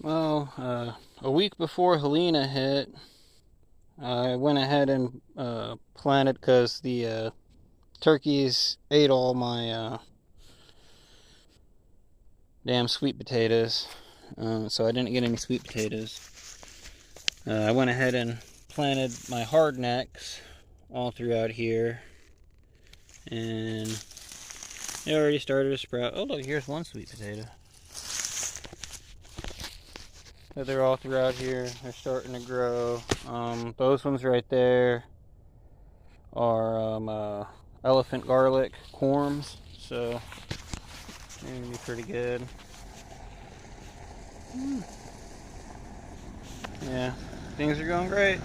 Well, a week before Helena hit, I went ahead and planted because the turkeys ate all my damn sweet potatoes. So I didn't get any sweet potatoes. I went ahead and planted my hardnecks all throughout here. And they already started to sprout. Oh, look, here's one sweet potato. So they're all throughout here. They're starting to grow. Those ones right there are elephant garlic corms. So they're going to be pretty good. Yeah, things are going great.